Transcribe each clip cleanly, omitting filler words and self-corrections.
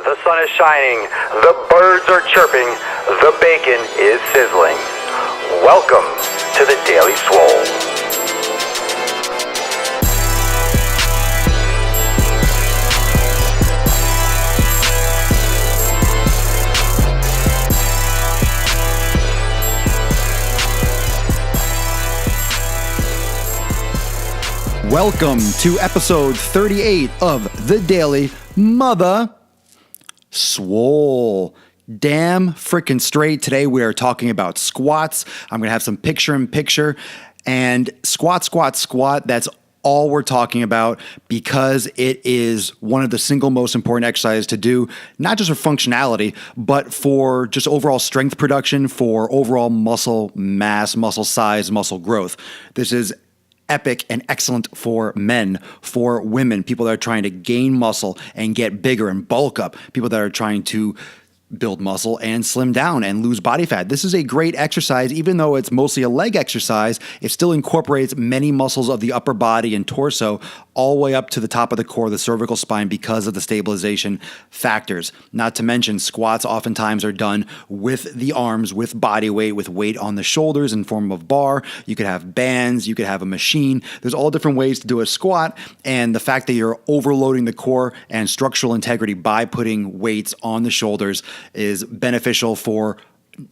The sun is shining, the birds are chirping, the bacon is sizzling. Welcome to the Daily Swole. Welcome to episode 38 of the Daily Mother Swole. Damn freaking straight. Today we are talking about squats. I'm going to have some picture-in-picture and squat. That's all we're talking about because it is one of the single most important exercises to do, not just for functionality, but for just overall strength production, for overall muscle mass, muscle size, muscle growth. This is epic and excellent for men, for women, people that are trying to gain muscle and get bigger and bulk up, people that are trying to build muscle and slim down and lose body fat. This is a great exercise. Even though it's mostly a leg exercise, it still incorporates many muscles of the upper body and torso all the way up to the top of the core, the cervical spine, because of the stabilization factors. Not to mention, squats oftentimes are done with the arms, with body weight, with weight on the shoulders in form of bar. You could have bands, you could have a machine. There's all different ways to do a squat, and the fact that you're overloading the core and structural integrity by putting weights on the shoulders is beneficial for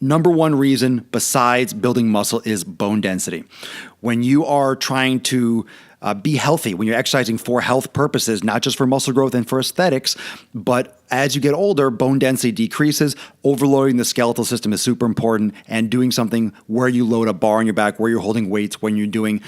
number one reason besides building muscle is bone density. When you are trying to be healthy, when you're exercising for health purposes, not just for muscle growth and for aesthetics, but as you get older, bone density decreases. Overloading the skeletal system is super important, and doing something where you load a bar on your back, where you're holding weights, when you're doing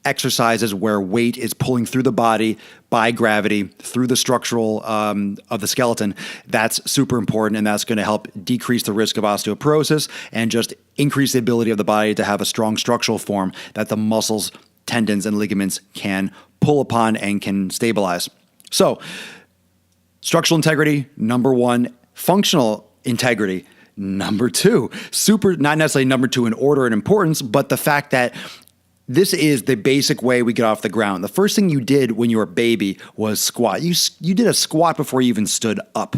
exercises where weight is pulling through the body by gravity through the structural of the skeleton, that's super important, and that's going to help decrease the risk of osteoporosis and just increase the ability of the body to have a strong structural form that the muscles, tendons, and ligaments can pull upon and can stabilize. So, structural integrity, number one. Functional integrity, number two. Not necessarily number two in order and importance, but the fact that this is the basic way we get off the ground. The first thing you did when you were a baby was squat. You did a squat before you even stood up.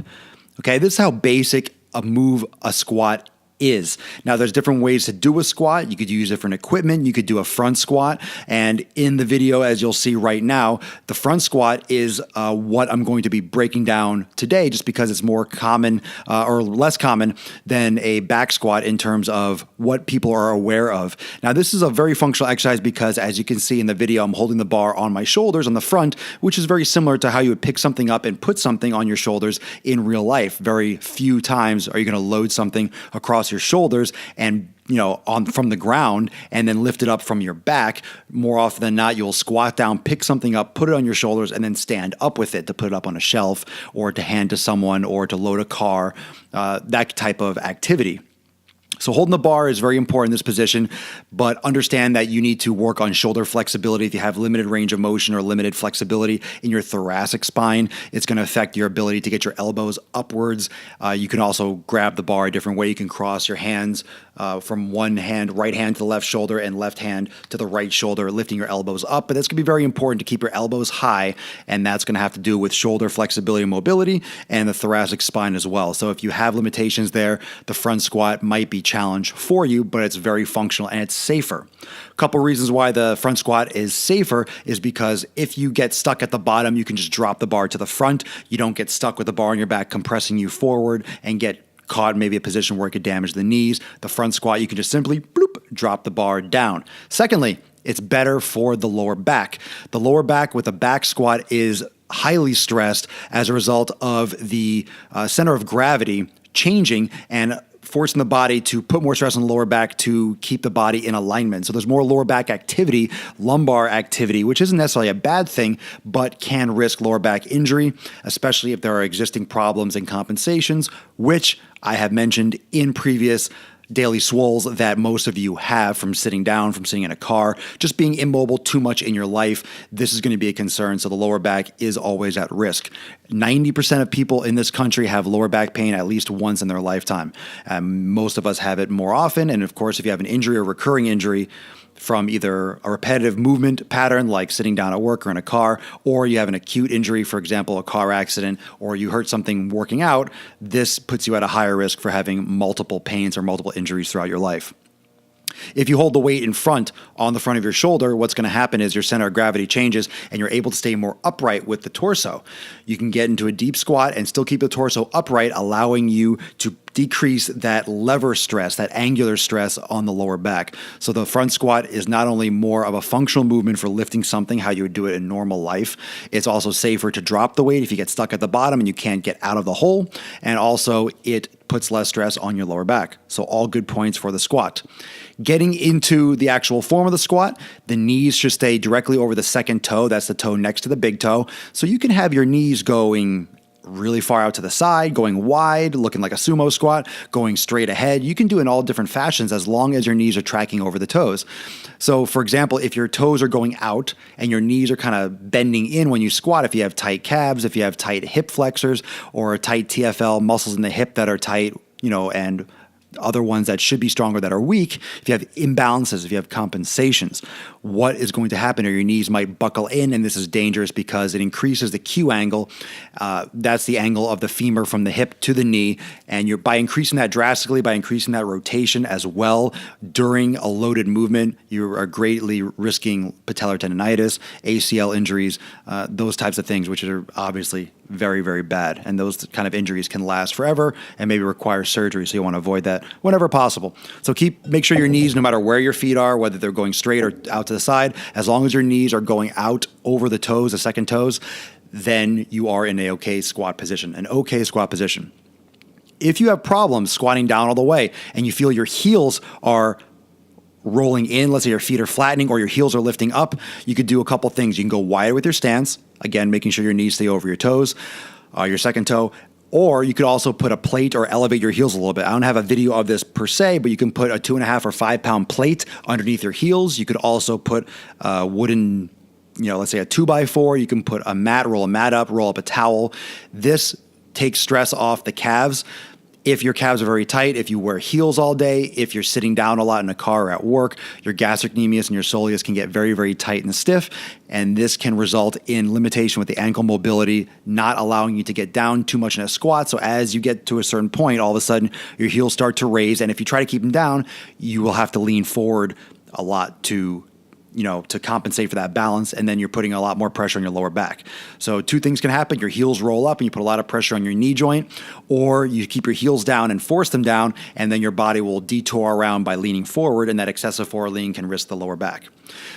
Okay, this is how basic a move a squat is. Now, there's different ways to do a squat. You could use different equipment. You could do a front squat. And in the video, as you'll see right now, the front squat is what I'm going to be breaking down today, just because it's more common or less common than a back squat in terms of what people are aware of. Now, this is a very functional exercise because, as you can see in the video, I'm holding the bar on my shoulders on the front, which is very similar to how you would pick something up and put something on your shoulders in real life. Very few times are you going to load something across your shoulders and from the ground and then lift it up from your back. More often than not, you'll squat down, pick something up, put it on your shoulders, and then stand up with it to put it up on a shelf or to hand to someone or to load a car, that type of activity. So holding the bar is very important in this position, but understand that you need to work on shoulder flexibility. If you have limited range of motion or limited flexibility in your thoracic spine, it's going to affect your ability to get your elbows upwards. You can also grab the bar a different way. You can cross your hands from one hand, right hand to the left shoulder and left hand to the right shoulder, lifting your elbows up. But that's going to be very important to keep your elbows high, and that's going to have to do with shoulder flexibility and mobility and the thoracic spine as well. So if you have limitations there, the front squat might be challenge for you, but it's very functional and it's safer. A couple reasons why the front squat is safer is because if you get stuck at the bottom, you can just drop the bar to the front. You don't get stuck with the bar on your back compressing you forward and get caught in maybe a position where it could damage the knees. The front squat, you can just simply drop the bar down. Secondly, it's better for the lower back. The lower back with a back squat is highly stressed as a result of the center of gravity changing and forcing the body to put more stress on the lower back to keep the body in alignment. So there's more lower back activity, lumbar activity, which isn't necessarily a bad thing, but can risk lower back injury, especially if there are existing problems and compensations, which I have mentioned in previous daily swoles that most of you have from sitting down, from sitting in a car, just being immobile too much in your life. This is going to be a concern. So the lower back is always at risk. 90% of people in this country have lower back pain at least once in their lifetime. Most of us have it more often. And of course, if you have an injury or recurring injury, from either a repetitive movement pattern like sitting down at work or in a car, or you have an acute injury, for example, a car accident, or you hurt something working out, this puts you at a higher risk for having multiple pains or multiple injuries throughout your life. If you hold the weight in front on the front of your shoulder, what's going to happen is your center of gravity changes and you're able to stay more upright with the torso. You can get into a deep squat and still keep the torso upright, allowing you to decrease that lever stress, that angular stress on the lower back. So the front squat is not only more of a functional movement for lifting something, how you would do it in normal life, it's also safer to drop the weight if you get stuck at the bottom and you can't get out of the hole. And also it puts less stress on your lower back. So all good points for the squat. Getting into the actual form of the squat, the knees should stay directly over the second toe. That's the toe next to the big toe. So you can have your knees going really far out to the side, going wide, looking like a sumo squat, going straight ahead. You can do it in all different fashions as long as your knees are tracking over the toes. So for example, if your toes are going out and your knees are kind of bending in when you squat, if you have tight calves, if you have tight hip flexors or tight TFL muscles in the hip that are tight, and other ones that should be stronger that are weak, if you have imbalances, if you have compensations, what is going to happen? Or your knees might buckle in, and this is dangerous because it increases the Q angle. That's the angle of the femur from the hip to the knee. And by increasing that drastically, by increasing that rotation as well during a loaded movement, you are greatly risking patellar tendonitis, ACL injuries, those types of things, which are obviously very, very bad. And those kind of injuries can last forever and maybe require surgery. So you want to avoid that whenever possible. So make sure your knees, no matter where your feet are, whether they're going straight or out to the side, as long as your knees are going out over the toes, the second toes, then you are in an okay squat position. If you have problems squatting down all the way and you feel your heels are rolling in, let's say your feet are flattening or your heels are lifting up, you could do a couple things. You can go wider with your stance, again, making sure your knees stay over your toes, your second toe, or you could also put a plate or elevate your heels a little bit. I don't have a video of this per se, but you can put a 2.5 or 5 pound plate underneath your heels. You could also put a wooden, let's say a 2x4. You can put a mat, roll a mat up, roll up a towel. This takes stress off the calves. If your calves are very tight, if you wear heels all day, if you're sitting down a lot in a car or at work, your gastrocnemius and your soleus can get very, very tight and stiff. And this can result in limitation with the ankle mobility, not allowing you to get down too much in a squat. So as you get to a certain point, all of a sudden your heels start to raise. And if you try to keep them down, you will have to lean forward a lot to compensate for that balance, and then you're putting a lot more pressure on your lower back. So two things can happen. Your heels roll up and you put a lot of pressure on your knee joint, or you keep your heels down and force them down, and then your body will detour around by leaning forward, and that excessive forward lean can risk the lower back.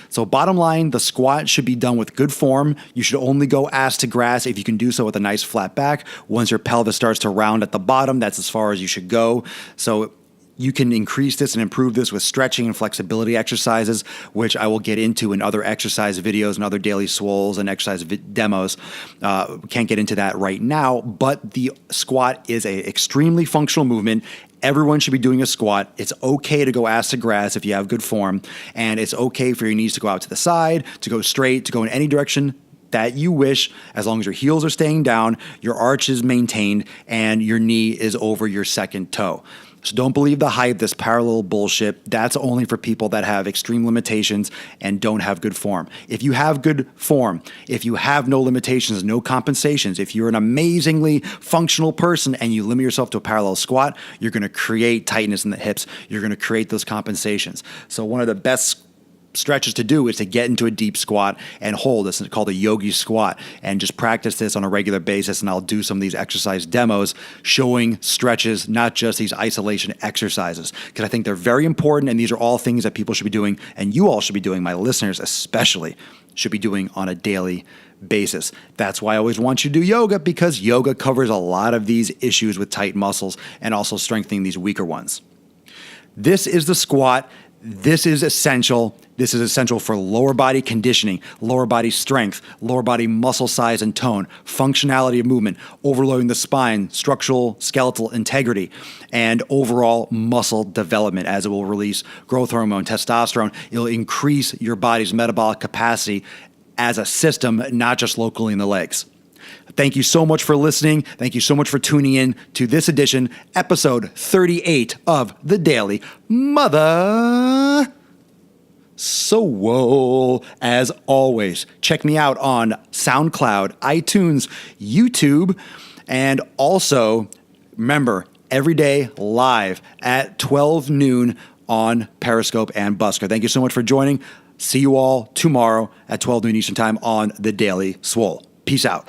So bottom line, the squat should be done with good form. You should only go ass to grass if you can do so with a nice flat back. Once your pelvis starts to round at the bottom, that's as far as you should go. So you can increase this and improve this with stretching and flexibility exercises, which I will get into in other exercise videos and other daily swoles and exercise demos. Can't get into that right now, but the squat is an extremely functional movement. Everyone should be doing a squat. It's okay to go ass to grass if you have good form, and it's okay for your knees to go out to the side, to go straight, to go in any direction that you wish, as long as your heels are staying down, your arch is maintained, and your knee is over your second toe. So don't believe the hype, this parallel bullshit. That's only for people that have extreme limitations and don't have good form. If you have good form, if you have no limitations, no compensations, if you're an amazingly functional person and you limit yourself to a parallel squat, you're going to create tightness in the hips. You're going to create those compensations. So one of the best stretches to do is to get into a deep squat and hold this. It's called a yogi squat, and just practice this on a regular basis. And I'll do some of these exercise demos showing stretches, not just these isolation exercises, because I think they're very important. And these are all things that people should be doing, and you all should be doing, my listeners especially, should be doing on a daily basis. That's why I always want you to do yoga, because yoga covers a lot of these issues with tight muscles and also strengthening these weaker ones. This is the squat. This is essential. This is essential for lower body conditioning, lower body strength, lower body muscle size and tone, functionality of movement, overloading the spine, structural skeletal integrity, and overall muscle development, as it will release growth hormone, testosterone. It'll increase your body's metabolic capacity as a system, not just locally in the legs. Thank you so much for listening. Thank you so much for tuning in to this edition, episode 38 of the Daily Mother Swole. As always, check me out on SoundCloud, iTunes, YouTube, and also remember, every day live at 12 noon on Periscope and Busker. Thank you so much for joining. See you all tomorrow at 12 noon Eastern Time on The Daily Swole. Peace out.